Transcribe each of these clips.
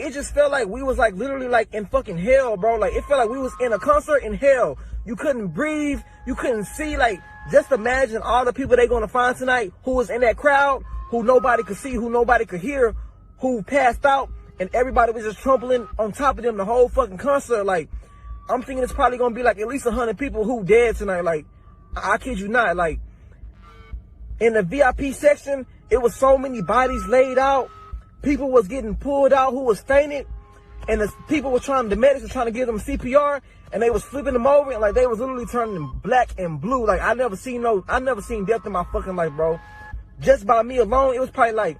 it just felt like we was like literally like in fucking hell, bro. Like it felt like we was in a concert in hell. You couldn't breathe, you couldn't see. Like, just imagine all the people they gonna find tonight who was in that crowd, who nobody could see, who nobody could hear, who passed out, and everybody was just trampling on top of them the whole fucking concert. Like, I'm thinking it's probably gonna be like at least 100 people who dead tonight. Like, I kid you not. Like, in the VIP section, it was so many bodies laid out. People was getting pulled out who was fainted, and the medics were trying to give them CPR, and they was flipping them over, and like they was literally turning black and blue. Like, I never seen death in my fucking life, bro. Just by me alone, it was probably like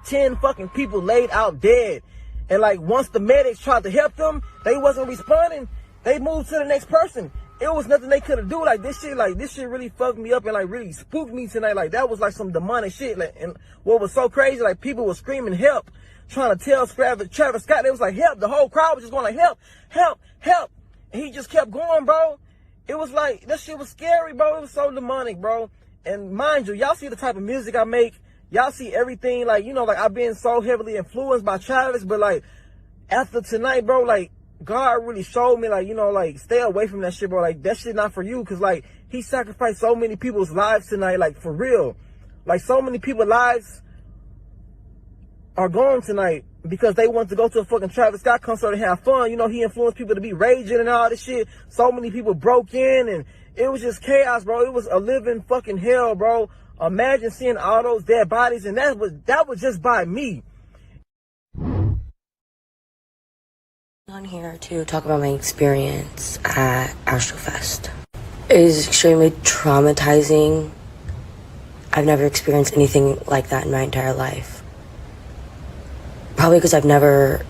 10 fucking people laid out dead. And like once the medics tried to help them, they wasn't responding. They moved to the next person. It was nothing they could have do. Like this shit really fucked me up and like really spooked me tonight. Like that was like some demonic shit. Like, and what was so crazy, like people were screaming help, trying to tell Travis Scott. They was like help. The whole crowd was just going like help, help, help. And he just kept going, bro. It was like, that shit was scary, bro. It was so demonic, bro. And mind you, y'all see the type of music I make. Y'all see everything, like, you know, like I've been so heavily influenced by Travis, but like after tonight, bro, like God really showed me, like, you know, like stay away from that shit, bro. Like that shit not for you, cause like he sacrificed so many people's lives tonight, like for real. Like so many people's lives are gone tonight because they want to go to a fucking Travis Scott concert and have fun. You know, he influenced people to be raging and all this shit. So many people broke in and it was just chaos, bro. It was a living fucking hell, bro. Imagine seeing all those dead bodies, and that was just by me. On here to talk about my experience at AstroFest. It is extremely traumatizing. I've never experienced anything like that in my entire life. Probably because I've never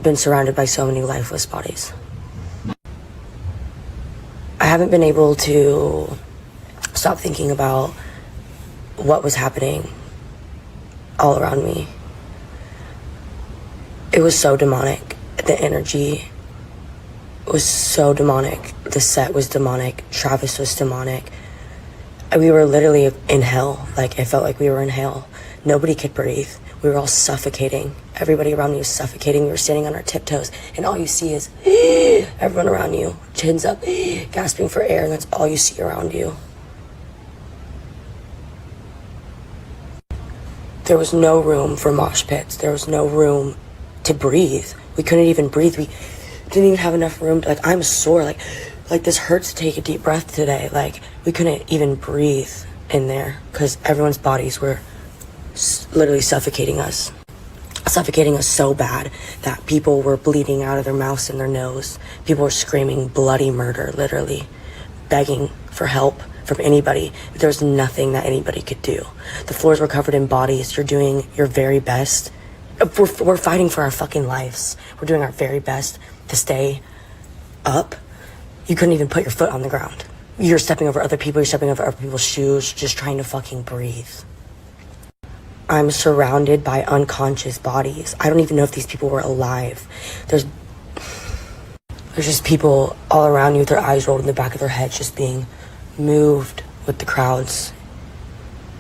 been surrounded by so many lifeless bodies. I haven't been able to stop thinking about what was happening all around me. It was so demonic. The energy was so demonic. The set was demonic. Travis was demonic. We were literally in hell. Like, I felt like we were in hell. Nobody could breathe. We were all suffocating. Everybody around me was suffocating. We were standing on our tiptoes, and all you see is everyone around you, chins up, gasping for air, and that's all you see around you. There was no room for mosh pits. There was no room to breathe. We couldn't even breathe. We didn't even have enough room to, like, I'm sore. Like this hurts to take a deep breath today. Like, we couldn't even breathe in there because everyone's bodies were literally suffocating us so bad that people were bleeding out of their mouths and their nose. People were screaming bloody murder, literally begging for help from anybody. There was nothing that anybody could do. The floors were covered in bodies. You're doing your very best. We're fighting for our fucking lives. We're doing our very best to stay up. You couldn't even put your foot on the ground. You're stepping over other people. You're stepping over other people's shoes, just trying to fucking breathe. I'm surrounded by unconscious bodies. I don't even know if these people were alive. There's just people all around you with their eyes rolled in the back of their heads, just being moved with the crowds.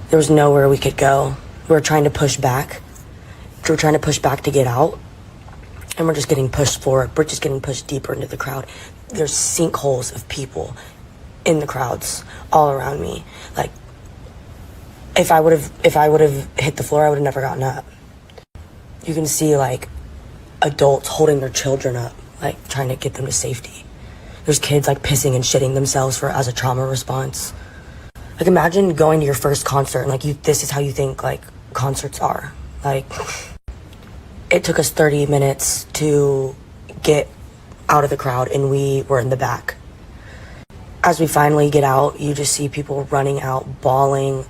There was nowhere we could go. We were trying to push back. We were trying to push back to get out, and we're just getting pushed forward. We're just getting pushed deeper into the crowd. There's sinkholes of people in the crowds all around me. Like, if I would have hit the floor, I would have never gotten up. You can see like adults holding their children up, like trying to get them to safety. There's kids like pissing and shitting themselves as a trauma response. Like, imagine going to your first concert and like this is how you think like concerts are. Like, it took us 30 minutes to get out of the crowd, and we were in the back. As we finally get out, you just see people running out, bawling,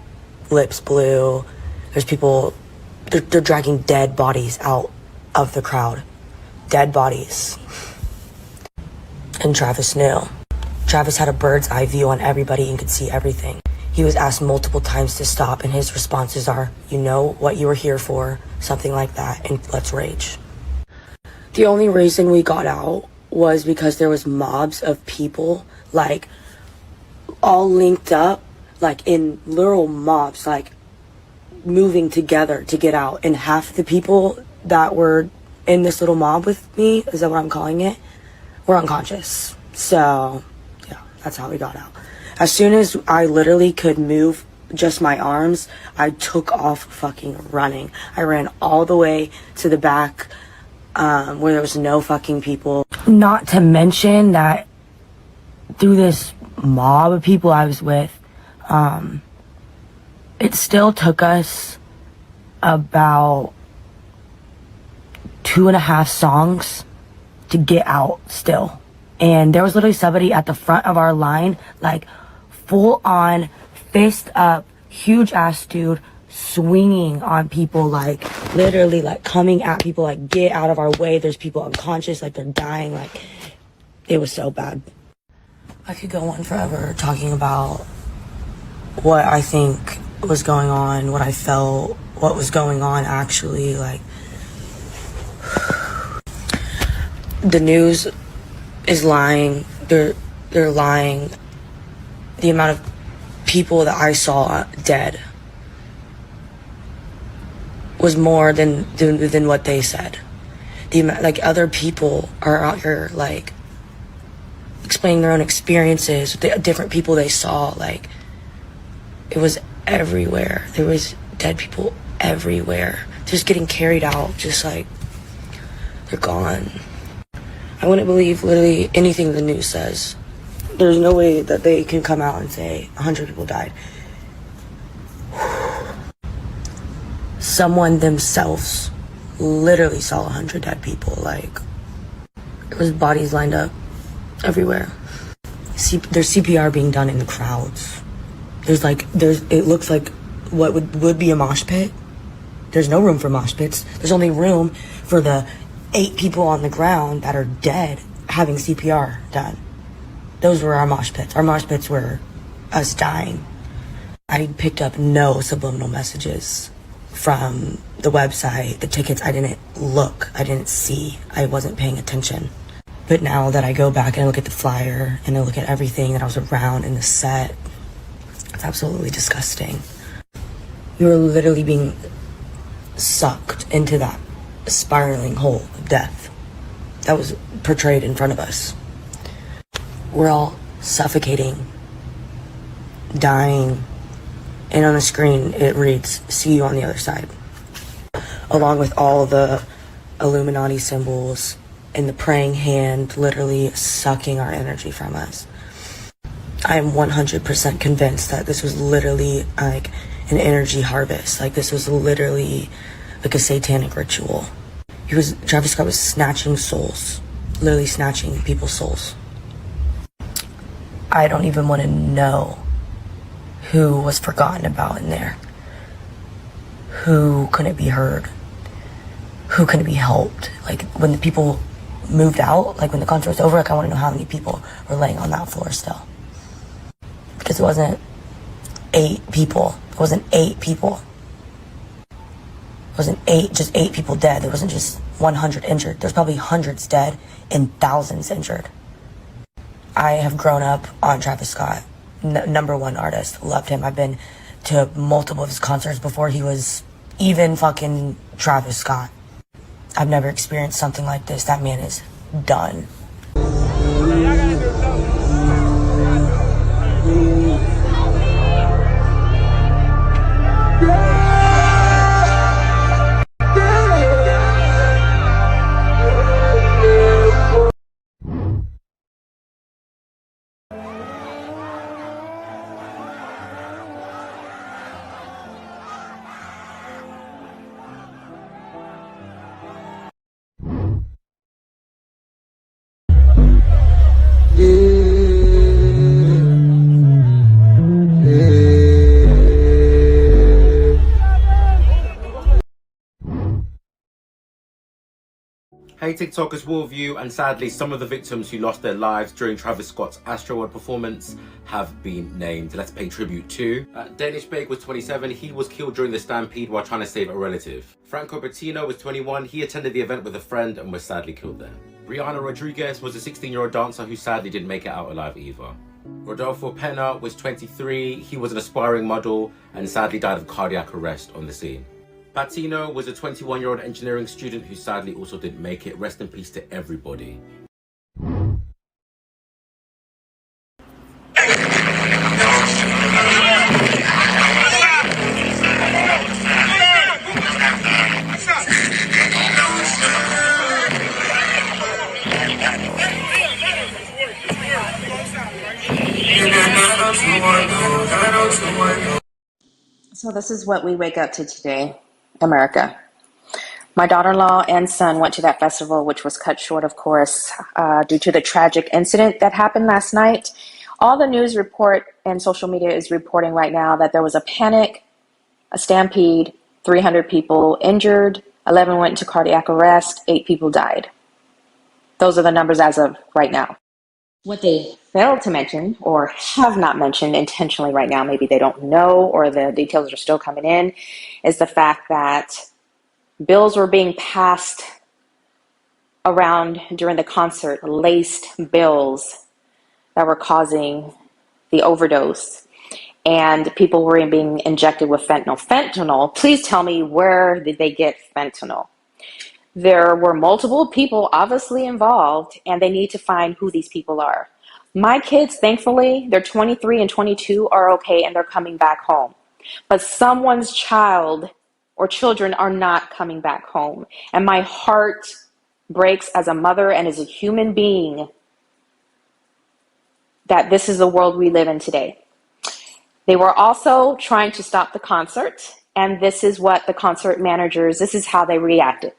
lips blue. There's people, they're dragging dead bodies out of the crowd. Dead bodies. And Travis knew. Travis had a bird's eye view on everybody and could see everything. He was asked multiple times to stop, and his responses are, you know what you were here for, something like that, and let's rage. The only reason we got out was because there was mobs of people, like, all linked up, like in literal mobs, like moving together to get out. And half the people that were in this little mob with me, is that what I'm calling it, were unconscious. So yeah, that's how we got out. As soon as I literally could move just my arms, I took off fucking running. I ran all the way to the back where there was no fucking people. Not to mention that through this mob of people I was with, it still took us about 2.5 songs to get out still. And there was literally somebody at the front of our line, like full on, fist up, huge ass dude, swinging on people, like literally like coming at people, like get out of our way, there's people unconscious, like they're dying, like it was so bad. I could go on forever talking about what I think was going on, what I felt, what was going on actually. Like, the news is lying. They're lying. The amount of people that I saw dead was more than what they said. The amount, like, other people are out here like explaining their own experiences with the different people they saw. Like, it was everywhere. There was dead people everywhere, just getting carried out, just like they're gone. I wouldn't believe literally anything the news says. There's no way that they can come out and say 100 people died. Someone themselves literally saw 100 dead people. Like, there was bodies lined up everywhere. There's CPR being done in the crowds. It looks like what would be a mosh pit. There's no room for mosh pits. There's only room for the 8 people on the ground that are dead having CPR done. Those were our mosh pits. Our mosh pits were us dying. I picked up no subliminal messages from the website, the tickets. I didn't look. I didn't see. I wasn't paying attention. But now that I go back and I look at the flyer and I look at everything that I was around in the set, it's absolutely disgusting. We were literally being sucked into that spiraling hole of death that was portrayed in front of us. We're all suffocating, dying, and on the screen it reads, "See you on the other side," along with all the Illuminati symbols and the praying hand literally sucking our energy from us. I am 100% convinced that this was literally like an energy harvest. Like, this was literally like a satanic ritual. Travis Scott was snatching souls, literally snatching people's souls. I don't even want to know who was forgotten about in there, who couldn't be heard, who couldn't be helped. Like, when the people moved out, like when the concert was over, like, I want to know how many people were laying on that floor still. Because it wasn't 8 people. It wasn't 8 people. It wasn't just 8 people dead. There wasn't just 100 injured. There's probably hundreds dead and thousands injured. I have grown up on Travis Scott, #1 artist. Loved him. I've been to multiple of his concerts before he was even fucking Travis Scott. I've never experienced something like this. That man is done. Hey TikTokers, Worldview, and sadly some of the victims who lost their lives during Travis Scott's AstroWorld performance have been named. Let's pay tribute to. Danish Bake was 27, he was killed during the stampede while trying to save a relative. Franco Bertino was 21, he attended the event with a friend and was sadly killed there. Brianna Rodriguez was a 16-year-old dancer who sadly didn't make it out alive either. Rodolfo Pena was 23, he was an aspiring model and sadly died of cardiac arrest on the scene. Patino was a 21-year-old engineering student who sadly also didn't make it. Rest in peace to everybody. So this is what we wake up to today, America. My daughter-in-law and son went to that festival, which was cut short, of course, due to the tragic incident that happened last night. All the news report and social media is reporting right now that there was a panic, a stampede, 300 people injured, 11 went into cardiac arrest, 8 people died. Those are the numbers as of right now. What they failed to mention, or have not mentioned intentionally right now, maybe they don't know or the details are still coming in, is the fact that bills were being passed around during the concert, laced bills that were causing the overdose. And people were being injected with fentanyl. Fentanyl, please tell me, where did they get fentanyl? There were multiple people obviously involved, and they need to find who these people are. My kids, thankfully, they're 23 and 22, are okay, and they're coming back home. But someone's child or children are not coming back home. And my heart breaks as a mother and as a human being that this is the world we live in today. They were also trying to stop the concert, and this is what the concert managers, this is how they reacted.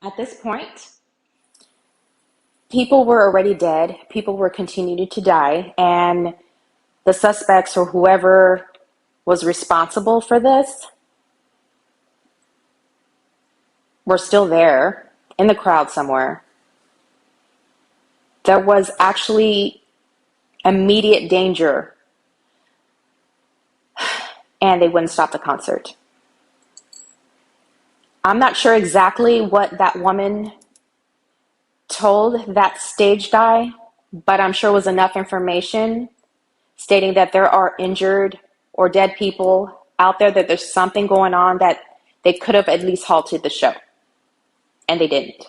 At this point, people were already dead, people were continuing to die, and the suspects or whoever was responsible for this were still there in the crowd somewhere. There was actually immediate danger, and they wouldn't stop the concert. I'm not sure exactly what that woman told that stage guy, but I'm sure it was enough information stating that there are injured or dead people out there, that there's something going on, that they could have at least halted the show. And they didn't.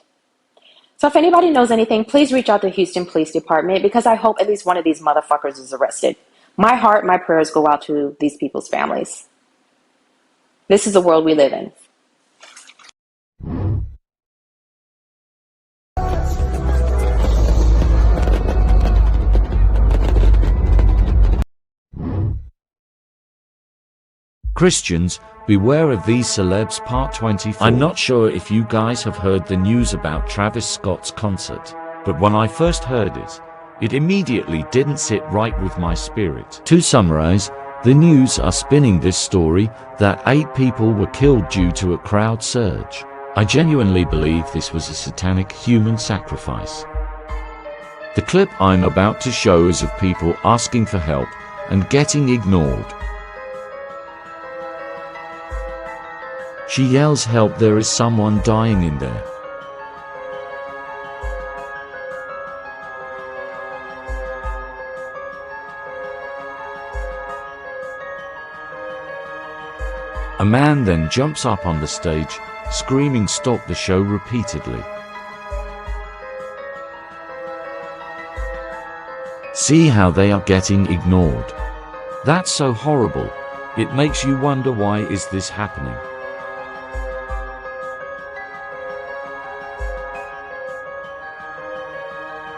So if anybody knows anything, please reach out to Houston Police Department, because I hope at least one of these motherfuckers is arrested. My heart, my prayers go out to these people's families. This is the world we live in. Christians, beware of these celebs. Part 24. I'm not sure if you guys have heard the news about Travis Scott's concert, but when I first heard it, it immediately didn't sit right with my spirit. To summarize, the news are spinning this story that 8 people were killed due to a crowd surge. I genuinely believe this was a satanic human sacrifice. The clip I'm about to show is of people asking for help and getting ignored. She yells, "Help, there is someone dying in there." A man then jumps up on the stage, screaming, "Stop the show," repeatedly. See how they are getting ignored. That's so horrible. It makes you wonder, why is this happening?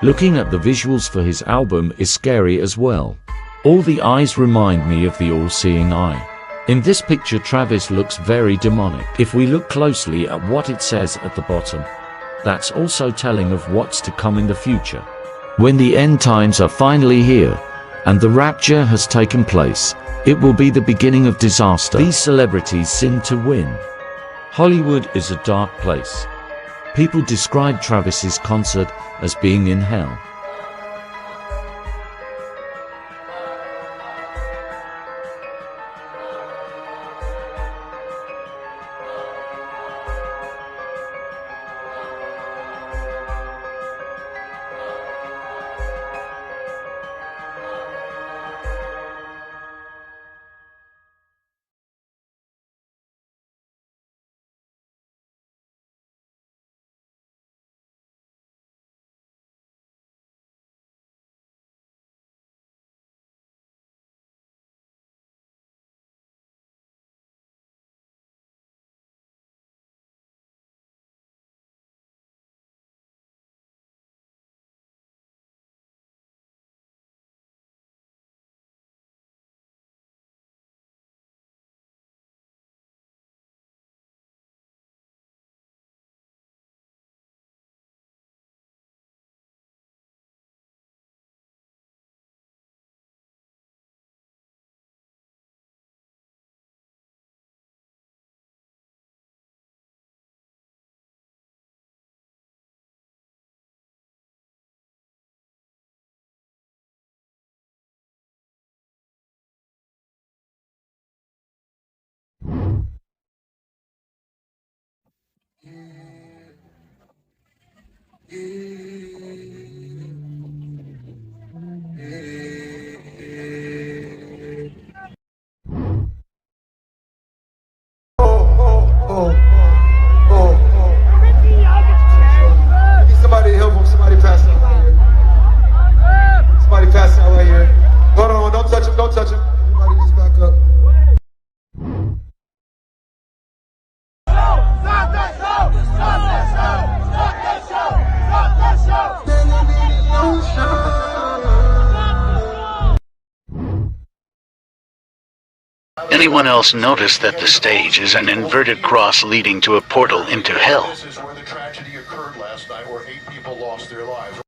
Looking at the visuals for his album is scary as well. All the eyes remind me of the all-seeing eye. In this picture, Travis looks very demonic. If we look closely at what it says at the bottom, that's also telling of what's to come in the future. When the end times are finally here, and the rapture has taken place, it will be the beginning of disaster. These celebrities seem to win. Hollywood is a dark place. People describe Travis's concert as being in hell. Somebody help him. Somebody pass out right here. Somebody pass out right here. Hold on, don't touch him, don't touch him. Everybody just back up. Stop that show! Stop that show! Stop that show! Stop that show! Anyone else notice that the stage is an inverted cross leading to a portal into hell? This is where the tragedy occurred last night, where 8 people lost their lives.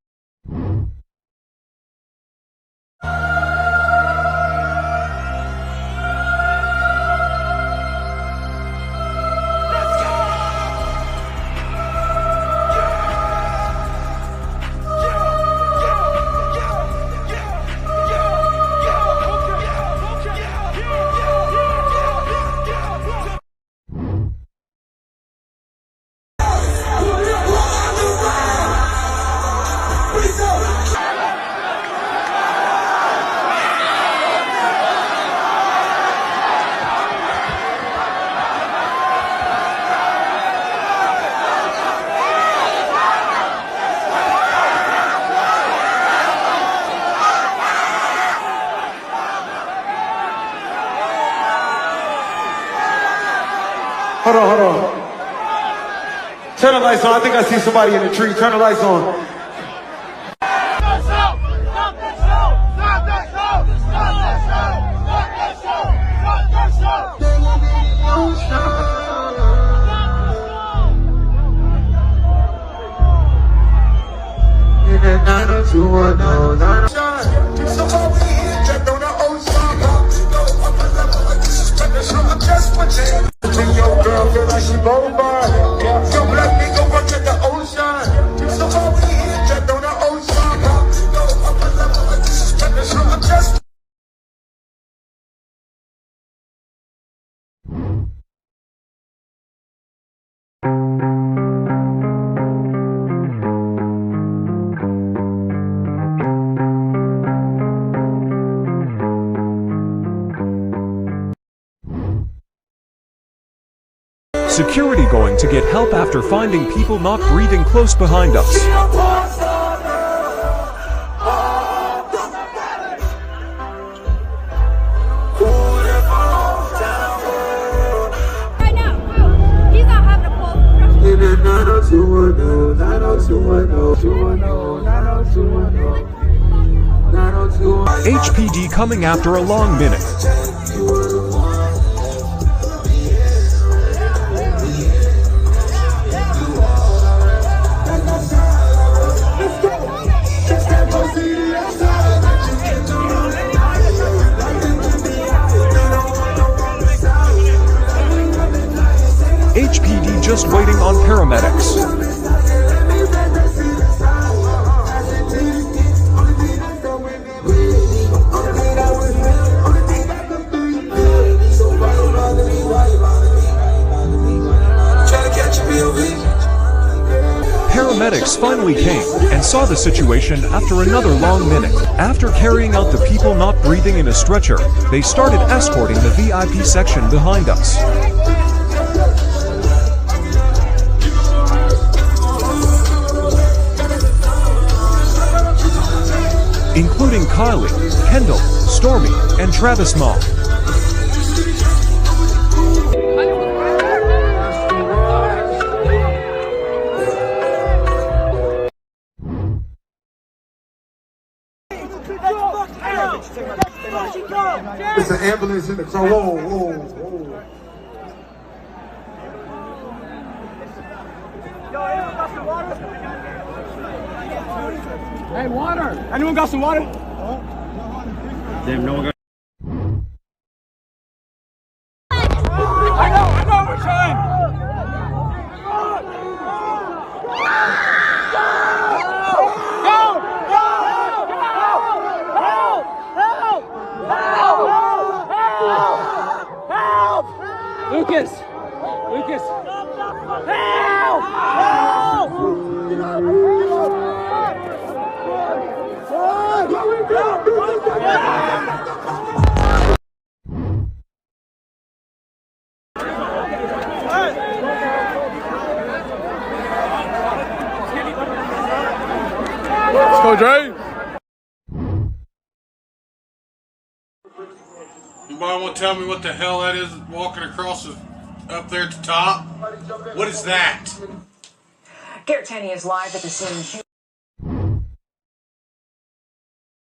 Hold on. Turn the lights on. I think I see somebody in the tree. Turn the lights on. Your girl feel like she bombard. Your black nigga work at the ocean. So all we here trapped on the ocean. Go up a level like this is I'm just Security going to get help after finding people not breathing close behind us. Right now, he's not having a pulse. HPD coming after a long minute. HPD just waiting on paramedics. Paramedics finally came and saw the situation after another long minute. After carrying out the people not breathing in a stretcher, they started escorting the VIP section behind us. Including Kylie, Kendall, Stormy, and Travis Mom. It's an ambulance in the car. Whoa. Hey, water! Anyone got some water? Damn, no one got. I know, we're trying! Lucas! Let's go, Dre. Anybody want to tell me what the hell that is walking across up there at the top? What is that? Garrett Tenney is live at the scene.